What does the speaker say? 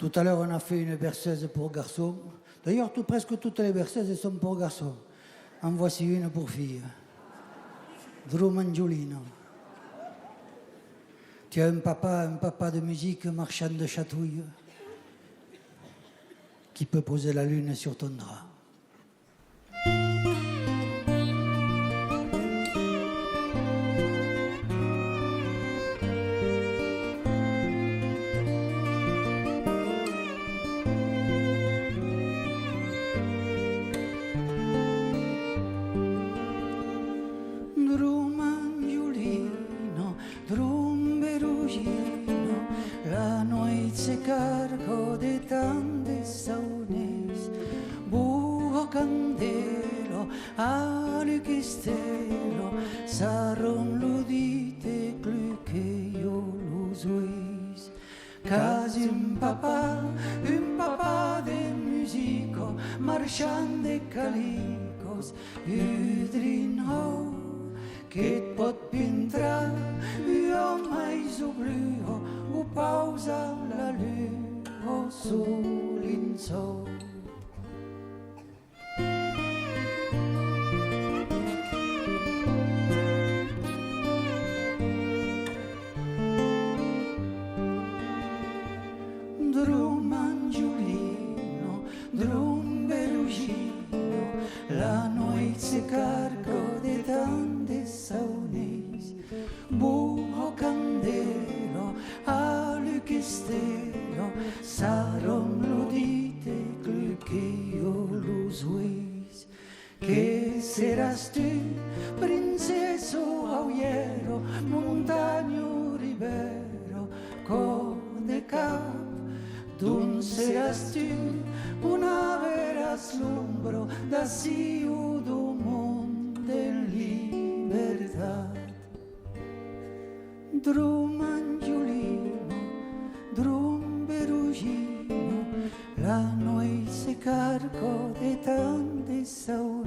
Tout à l'heure, on a fait une berceuse pour garçons. D'ailleurs, presque toutes les berceuses sont pour garçons. En voici une pour filles. Drumangiolino. Tu as un papa de musique marchand de chatouilles qui peut poser la lune sur ton drap. La noche se cargó de tantos saunes, buho candelo, alukistelo, saron ludite plus que yo los oís. Casi un papá de musico, marchand de calicos, udrinho, che pot pintra, mais oblio, o pausa la lune, o sol in sol. Drumangiolino, drumberugino, la noche se cargó de tantos saunes, buho candelo, alukistelo, saron ludite que yo los oís. ¿Qué serás tú, princeso aullero, montaño ribero, de cap? Dun serás tú, una veras lumbro, da ciu do mundo en libertad. Drumangiolino, drumberugino, la noche se cargó de tantos saunes.